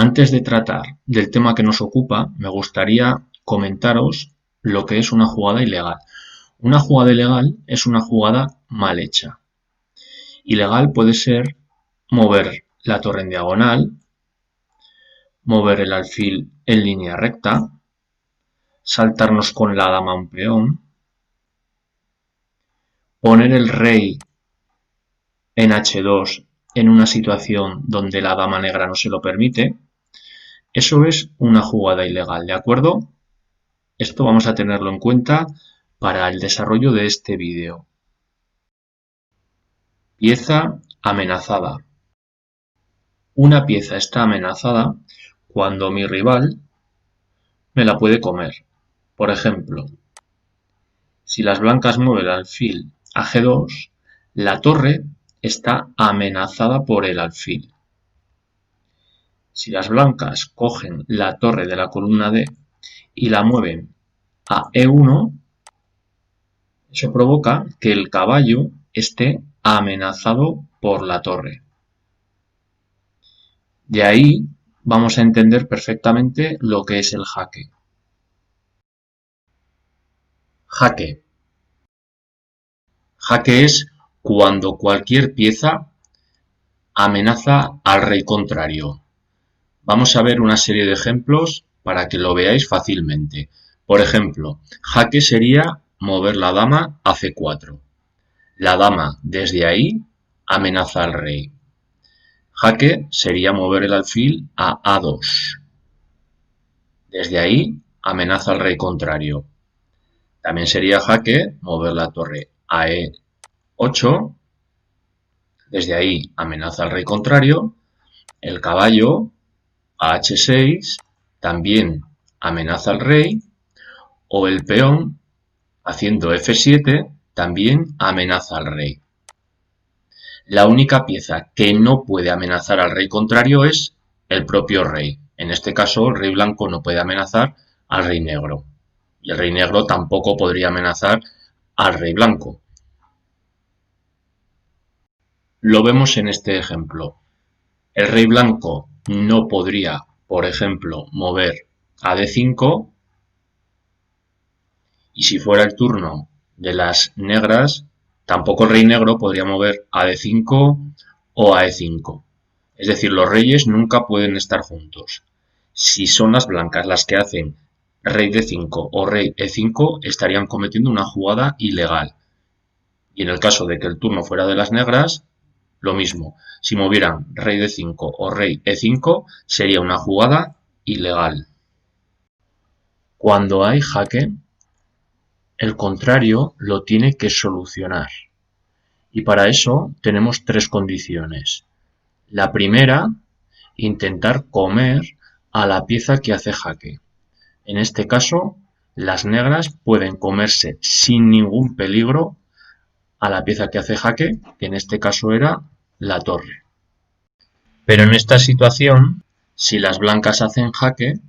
Antes de tratar del tema que nos ocupa, me gustaría comentaros lo que es una jugada ilegal. Una jugada ilegal es una jugada mal hecha. Ilegal puede ser mover la torre en diagonal, mover el alfil en línea recta, saltarnos con la dama un peón, poner el rey en H2 en una situación donde la dama negra no se lo permite. Eso es una jugada ilegal, ¿de acuerdo? Esto vamos a tenerlo en cuenta para el desarrollo de este vídeo. Pieza amenazada. Una pieza está amenazada cuando mi rival me la puede comer. Por ejemplo, si las blancas mueven el alfil a G2, la torre está amenazada por el alfil. Si las blancas cogen la torre de la columna D y la mueven a E1, eso provoca que el caballo esté amenazado por la torre. De ahí vamos a entender perfectamente lo que es el jaque. Jaque. Jaque es cuando cualquier pieza amenaza al rey contrario. Vamos a ver una serie de ejemplos para que lo veáis fácilmente. Por ejemplo, jaque sería mover la dama a C4. La dama desde ahí amenaza al rey. Jaque sería mover el alfil a A2. Desde ahí amenaza al rey contrario. También sería jaque mover la torre a E8. Desde ahí amenaza al rey contrario. El caballo a H6 también amenaza al rey. O el peón haciendo F7 también amenaza al rey. La única pieza que no puede amenazar al rey contrario es el propio rey. En este caso, el rey blanco no puede amenazar al rey negro. Y el rey negro tampoco podría amenazar al rey blanco. Lo vemos en este ejemplo. El rey blanco no podría, por ejemplo, mover a D5. Y si fuera el turno de las negras, tampoco el rey negro podría mover a D5 o a E5. Es decir, los reyes nunca pueden estar juntos. Si son las blancas las que hacen rey D5 o rey E5, estarían cometiendo una jugada ilegal. Y en el caso de que el turno fuera de las negras, lo mismo. Si movieran rey D5 o rey E5, sería una jugada ilegal. Cuando hay jaque, el contrario lo tiene que solucionar. Y para eso tenemos tres condiciones. La primera, intentar comer a la pieza que hace jaque. En este caso, las negras pueden comerse sin ningún peligro a la pieza que hace jaque, que en este caso era la torre. Pero en esta situación, si las blancas hacen jaque,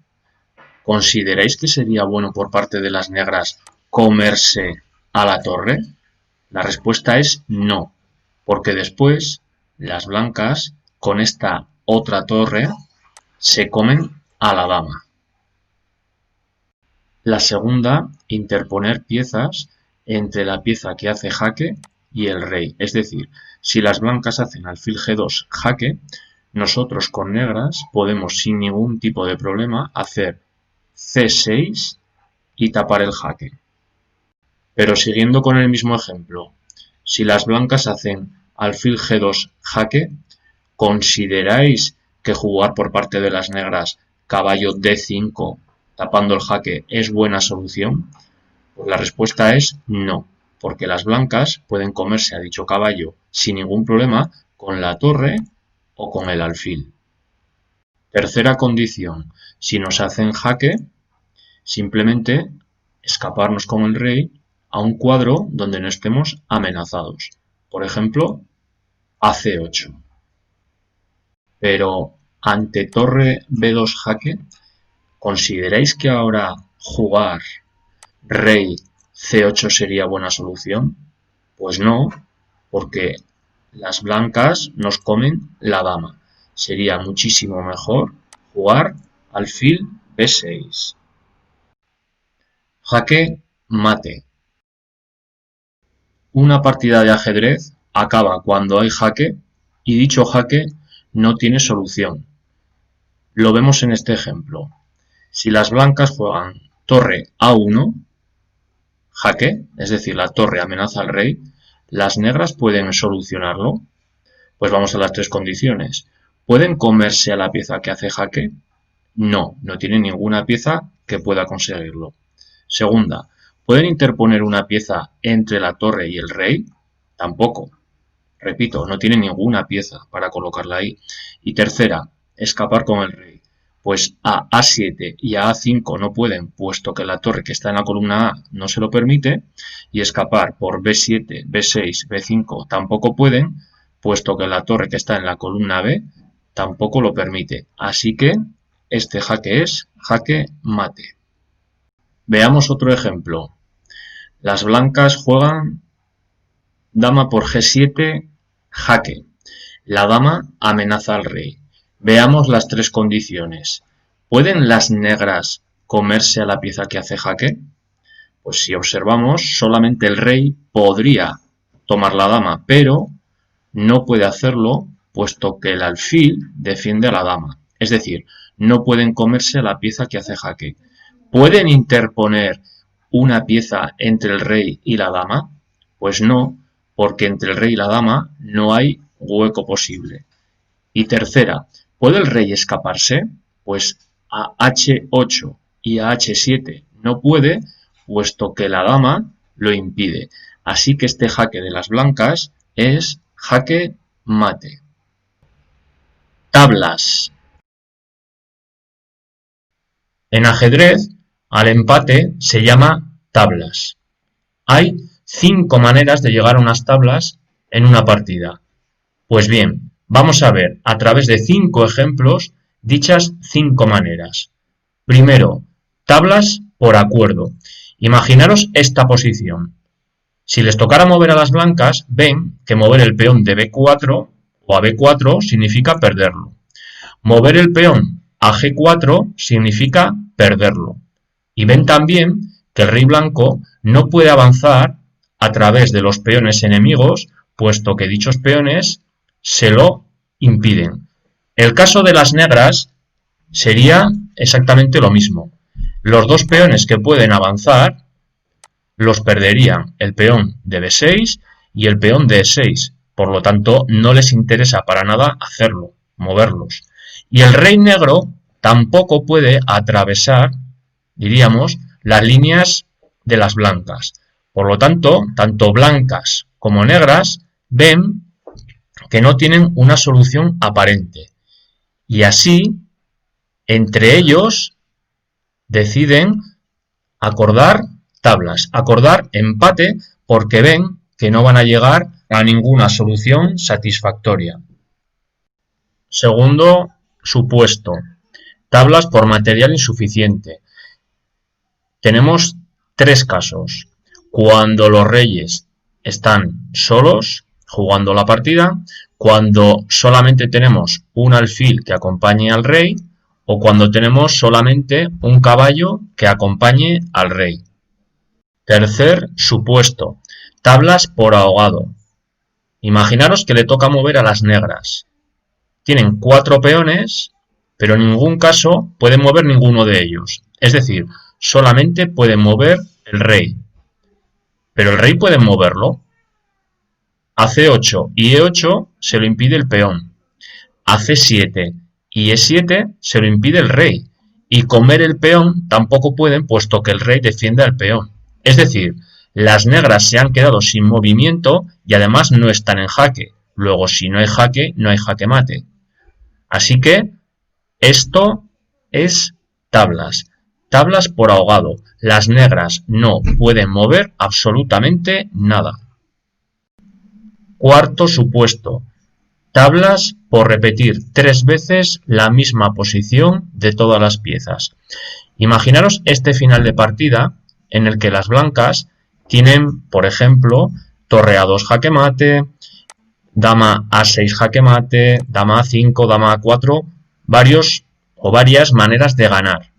¿consideráis que sería bueno por parte de las negras comerse a la torre? La respuesta es no, porque después las blancas con esta otra torre se comen a la dama. La segunda, interponer piezas entre la pieza que hace jaque y el rey. Es decir, si las blancas hacen alfil G2 jaque, nosotros con negras podemos sin ningún tipo de problema hacer C6 y tapar el jaque. Pero siguiendo con el mismo ejemplo, si las blancas hacen alfil G2 jaque, ¿consideráis que jugar por parte de las negras caballo D5 tapando el jaque es buena solución? Pues la respuesta es no, porque las blancas pueden comerse a dicho caballo sin ningún problema con la torre o con el alfil. Tercera condición, si nos hacen jaque, simplemente escaparnos con el rey a un cuadro donde no estemos amenazados. Por ejemplo, a C8. Pero ante torre B2 jaque, ¿consideráis que ahora jugar rey C8 sería buena solución? Pues no, porque las blancas nos comen la dama. Sería muchísimo mejor jugar alfil b6. Jaque mate. Una partida de ajedrez acaba cuando hay jaque y dicho jaque no tiene solución. Lo vemos en este ejemplo. Si las blancas juegan torre a1, jaque, es decir, la torre amenaza al rey, ¿las negras pueden solucionarlo? Pues vamos a las tres condiciones. ¿Pueden comerse a la pieza que hace jaque? No, no tienen ninguna pieza que pueda conseguirlo. Segunda, ¿pueden interponer una pieza entre la torre y el rey? Tampoco. Repito, no tienen ninguna pieza para colocarla ahí. Y tercera, escapar con el rey. Pues a A7 y a A5 no pueden, puesto que la torre que está en la columna A no se lo permite, y escapar por B7, B6, B5 tampoco pueden, puesto que la torre que está en la columna B tampoco lo permite. Así que este jaque es jaque mate. Veamos otro ejemplo. Las blancas juegan dama por G7, jaque. La dama amenaza al rey. Veamos las tres condiciones. ¿Pueden las negras comerse a la pieza que hace jaque? Pues si observamos, solamente el rey podría tomar la dama, pero no puede hacerlo puesto que el alfil defiende a la dama. Es decir, no pueden comerse a la pieza que hace jaque. ¿Pueden interponer una pieza entre el rey y la dama? Pues no, porque entre el rey y la dama no hay hueco posible. Y tercera, ¿puede el rey escaparse? Pues a H8 y a H7 no puede, puesto que la dama lo impide. Así que este jaque de las blancas es jaque mate. Tablas. En ajedrez, al empate se llama tablas. Hay 5 maneras de llegar a unas tablas en una partida. Pues bien, vamos a ver a través de 5 ejemplos dichas 5 maneras. Primero, tablas por acuerdo. Imaginaros esta posición. Si les tocara mover a las blancas, ven que mover el peón de B4 o a B4 significa perderlo. Mover el peón a G4 significa perderlo. Y ven también que el rey blanco no puede avanzar a través de los peones enemigos, puesto que dichos peones se lo impiden. El caso de las negras sería exactamente lo mismo. Los dos peones que pueden avanzar los perderían el peón de B6 y el peón de E6. Por lo tanto, no les interesa para nada hacerlo, moverlos. Y el rey negro tampoco puede atravesar, diríamos, las líneas de las blancas. Por lo tanto, tanto blancas como negras ven que no tienen una solución aparente. Y así, entre ellos, deciden acordar tablas, acordar empate, porque ven que no van a llegar a ninguna solución satisfactoria. Segundo supuesto, tablas por material insuficiente. Tenemos 3 casos. Cuando los reyes están solos jugando la partida, cuando solamente tenemos un alfil que acompañe al rey o cuando tenemos solamente un caballo que acompañe al rey. Tercer supuesto, tablas por ahogado. Imaginaros que le toca mover a las negras. Tienen 4 peones, pero en ningún caso pueden mover ninguno de ellos. Es decir, solamente pueden mover el rey. Pero el rey puede moverlo. A C8 y E8 se lo impide el peón. A C7 y E7 se lo impide el rey. Y comer el peón tampoco pueden, puesto que el rey defiende al peón. Es decir, las negras se han quedado sin movimiento y además no están en jaque. Luego, si no hay jaque, no hay jaque mate. Así que esto es tablas. Tablas por ahogado. Las negras no pueden mover absolutamente nada. Cuarto supuesto. Tablas por repetir 3 veces la misma posición de todas las piezas. Imaginaros este final de partida en el que las blancas tienen, por ejemplo, torre A2 jaque mate, dama A6 jaque mate, dama A5, dama A4, varios o varias maneras de ganar.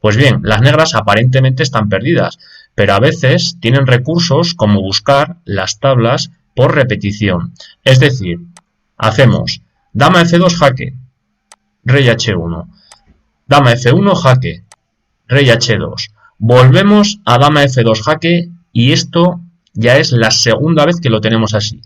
Pues bien, las negras aparentemente están perdidas, pero a veces tienen recursos como buscar las tablas por repetición. Es decir, hacemos dama F2 jaque, rey H1, dama F1 jaque, rey H2. Volvemos a dama F2 jaque y esto ya es la segunda vez que lo tenemos así,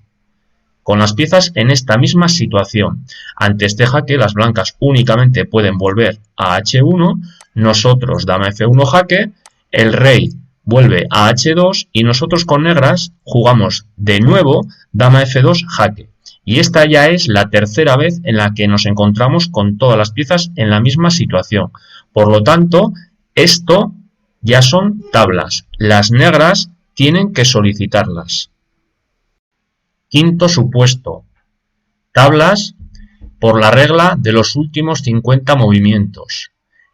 con las piezas en esta misma situación. Ante este jaque las blancas únicamente pueden volver a H1, nosotros dama F1 jaque, el rey vuelve a H2 y nosotros con negras jugamos de nuevo dama F2 jaque. Y esta ya es la tercera vez en la que nos encontramos con todas las piezas en la misma situación. Por lo tanto, esto ya son tablas. Las negras tienen que solicitarlas. Quinto supuesto. Tablas por la regla de los últimos 50 movimientos,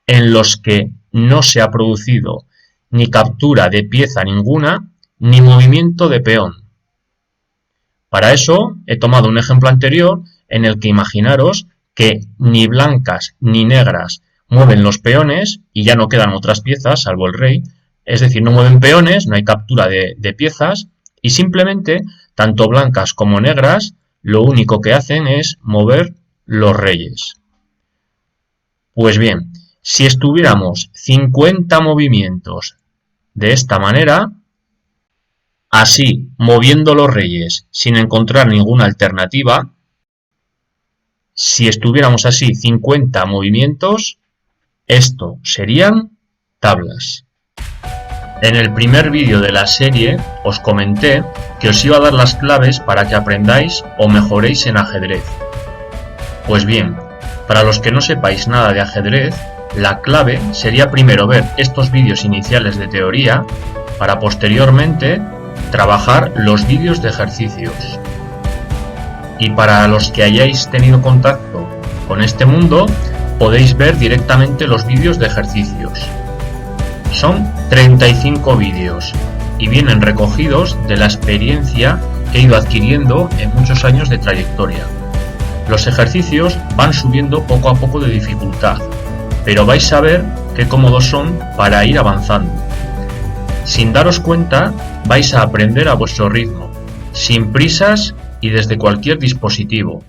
en los que no se ha producido ni captura de pieza ninguna, ni movimiento de peón. Para eso he tomado un ejemplo anterior en el que imaginaros que ni blancas ni negras mueven los peones y ya no quedan otras piezas salvo el rey, es decir, no mueven peones, no hay captura de piezas y simplemente tanto blancas como negras lo único que hacen es mover los reyes. Pues bien, si estuviéramos 50 movimientos de esta manera, así, moviendo los reyes sin encontrar ninguna alternativa, si estuviéramos así 50 movimientos, esto serían tablas. En el primer vídeo de la serie os comenté que os iba a dar las claves para que aprendáis o mejoréis en ajedrez. Pues bien, para los que no sepáis nada de ajedrez, la clave sería primero ver estos vídeos iniciales de teoría para posteriormente trabajar los vídeos de ejercicios. Y para los que hayáis tenido contacto con este mundo, podéis ver directamente los vídeos de ejercicios. Son 35 vídeos y vienen recogidos de la experiencia que he ido adquiriendo en muchos años de trayectoria. Los ejercicios van subiendo poco a poco de dificultad, pero vais a ver qué cómodos son para ir avanzando. Sin daros cuenta, vais a aprender a vuestro ritmo, sin prisas y desde cualquier dispositivo.